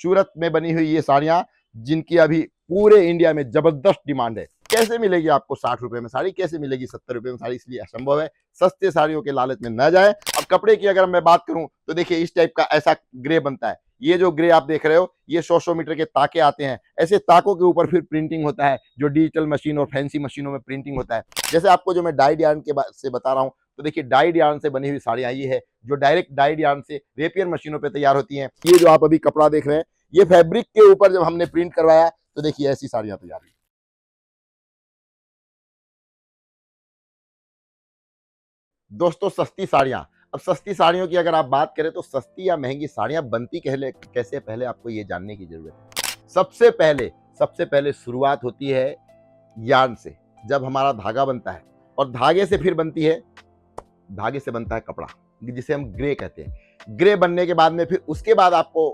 सूरत में बनी हुई ये साड़ियाँ जिनकी अभी पूरे इंडिया में जबरदस्त डिमांड है। कैसे मिलेगी आपको 60 रुपए में साड़ी, कैसे मिलेगी 70 रुपए में साड़ी, इसलिए असंभव है। सस्ते साड़ियों के लालच में न जाए। अब कपड़े की अगर मैं बात करूं तो देखिए इस टाइप का ऐसा ग्रे बनता है। ये जो ग्रे आप देख रहे हो ये 100 मीटर के ताके आते हैं। ऐसे ताकों के ऊपर फिर प्रिंटिंग होता है जो डिजिटल मशीन और फैंसी मशीनों में प्रिंटिंग होता है। जैसे आपको जो मैं डाइड यार्न के से बता रहा हूँ, तो देखिए डाइड यार्न से बनी हुई साड़ियाँ ये है जो डायरेक्ट डाइड यार्न से रेपियर मशीनों पर तैयार होती हैं। ये जो आप अभी कपड़ा देख रहे हैं ये फैब्रिक के ऊपर जब हमने प्रिंट करवाया तो देखिए ऐसी साड़ियाँ तैयार हुई। दोस्तों सस्ती साड़ियाँ, अब सस्ती साड़ियों की अगर आप बात करें तो सस्ती या महंगी साड़ियाँ बनती कैसे पहले आपको ये जानने की जरूरत है। सबसे पहले शुरुआत होती है यार्न से। जब हमारा धागा बनता है और धागे से फिर धागे से बनता है कपड़ा जिसे हम ग्रे कहते हैं। ग्रे बनने के बाद में फिर उसके बाद आपको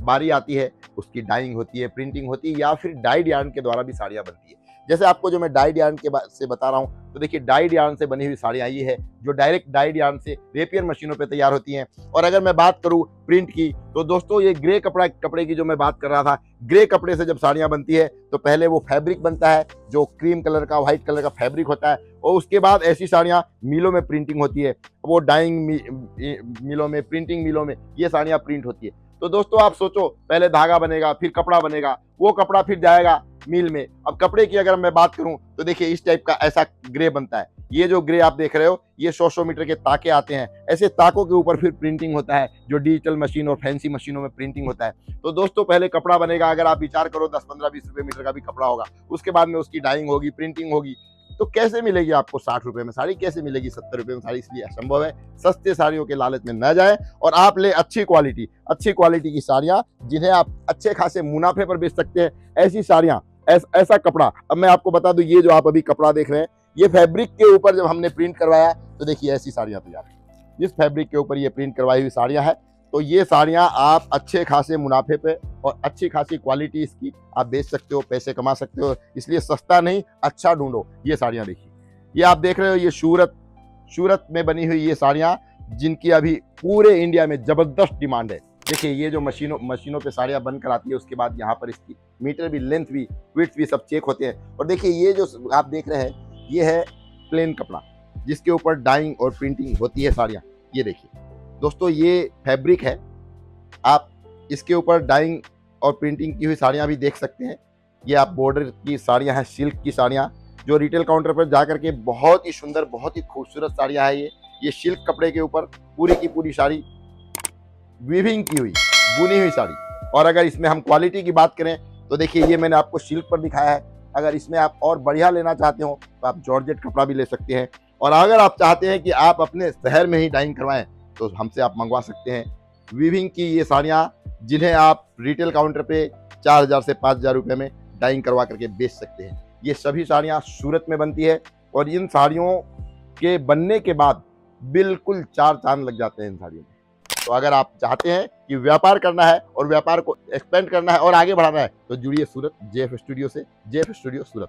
बारी आती है, उसकी डाइंग होती है, प्रिंटिंग होती है या फिर डाइड यार्न के द्वारा भी साड़ियाँ बनती है। जैसे आपको जो मैं डाइड यार्न से बता रहा हूँ, तो देखिए डाइड यार्न से बनी हुई साड़ियाँ ये है जो डायरेक्ट डाइड यार्न से रेपियर मशीनों पे तैयार होती हैं। और अगर मैं बात करूँ प्रिंट की तो दोस्तों ये ग्रे कपड़े की जो मैं बात कर रहा था, ग्रे कपड़े से जब साड़ियाँ बनती है तो पहले वो फैब्रिक बनता है जो क्रीम कलर का व्हाइट कलर का फैब्रिक होता है और उसके बाद ऐसी साड़ियाँ मिलों में प्रिंटिंग होती है। वो डाइंग मिलों में, प्रिंटिंग मिलों में ये साड़ियाँ प्रिंट होती है। तो दोस्तों आप सोचो, पहले धागा बनेगा, फिर कपड़ा बनेगा, वो कपड़ा फिर जाएगा मिल में। अब कपड़े की अगर मैं बात करूं तो देखिए इस टाइप का ऐसा ग्रे बनता है। ये जो ग्रे आप देख रहे हो ये 100 मीटर के ताके आते हैं। ऐसे ताकों के ऊपर फिर प्रिंटिंग होता है जो डिजिटल मशीन और फैंसी मशीनों में प्रिंटिंग होता है। तो दोस्तों पहले कपड़ा बनेगा, अगर आप विचार करो 10, 15, 20 रुपए मीटर का भी कपड़ा होगा, उसके बाद में उसकी डाइंग होगी, प्रिंटिंग होगी। तो कैसे मिलेगी आपको 60 रुपए में साड़ी, कैसे मिलेगी 70 रुपए में साड़ी, इसलिए असंभव है। सस्ते साड़ियों के लालच में न जाए और आप ले अच्छी क्वालिटी की साड़ियाँ जिन्हें आप अच्छे खासे मुनाफे पर बेच सकते हैं। ऐसी साड़ियाँ, ऐसा कपड़ा। अब मैं आपको बता दूं, ये जो आप अभी कपड़ा देख रहे हैं ये फैब्रिक के ऊपर जब हमने प्रिंट करवाया तो देखिए ऐसी साड़ियाँ तैयार हुई। जिस फैब्रिक के ऊपर ये प्रिंट करवाई हुई साड़ियाँ है, तो ये साड़ियाँ आप अच्छे खासे मुनाफे पे और अच्छी खासी क्वालिटी इसकी आप बेच सकते हो, पैसे कमा सकते हो। इसलिए सस्ता नहीं, अच्छा ढूंढो। ये साड़ियाँ देखिए, ये आप देख रहे हो ये सूरत में बनी हुई ये साड़ियाँ जिनकी अभी पूरे इंडिया में जबरदस्त डिमांड है। देखिए ये जो मशीनों पे साड़ियाँ बनकर आती है उसके बाद यहाँ पर इसकी मीटर भी, लेंथ भी, विड्थ भी सब चेक होते हैं। और देखिए ये जो आप देख रहे हैं ये है प्लेन कपड़ा जिसके ऊपर डाइंग और प्रिंटिंग होती है साड़ियाँ। ये देखिए दोस्तों ये फैब्रिक है, आप इसके ऊपर डाइंग और प्रिंटिंग की हुई साड़ियाँ भी देख सकते हैं। ये आप बॉर्डर की साड़ियाँ हैं, सिल्क की साड़ियाँ जो रिटेल काउंटर पर जाकर के बहुत ही सुंदर, बहुत ही खूबसूरत साड़ियाँ है। ये सिल्क कपड़े के ऊपर पूरी की पूरी साड़ी वीविंग की हुई, बुनी हुई साड़ी। और अगर इसमें हम क्वालिटी की बात करें तो देखिए ये मैंने आपको सिल्क पर दिखाया है। अगर इसमें आप और बढ़िया लेना चाहते हो तो आप जॉर्जेट कपड़ा भी ले सकते हैं। और अगर आप चाहते हैं कि आप अपने शहर में ही डाइंग करवाएं तो हमसे आप मंगवा सकते हैं वीविंग की ये साड़ियाँ जिन्हें आप रिटेल काउंटर पे 4000 से 5000 रुपये में डाइंग करवा करके बेच सकते हैं। ये सभी साड़ियाँ सूरत में बनती है और इन साड़ियों के बनने के बाद बिल्कुल 4 चांद लग जाते हैं इन साड़ियों में। तो अगर आप चाहते हैं कि व्यापार करना है और व्यापार को एक्सपेंड करना है और आगे बढ़ाना है तो जुड़िए सूरत JF स्टूडियो से। JF स्टूडियो सूरत।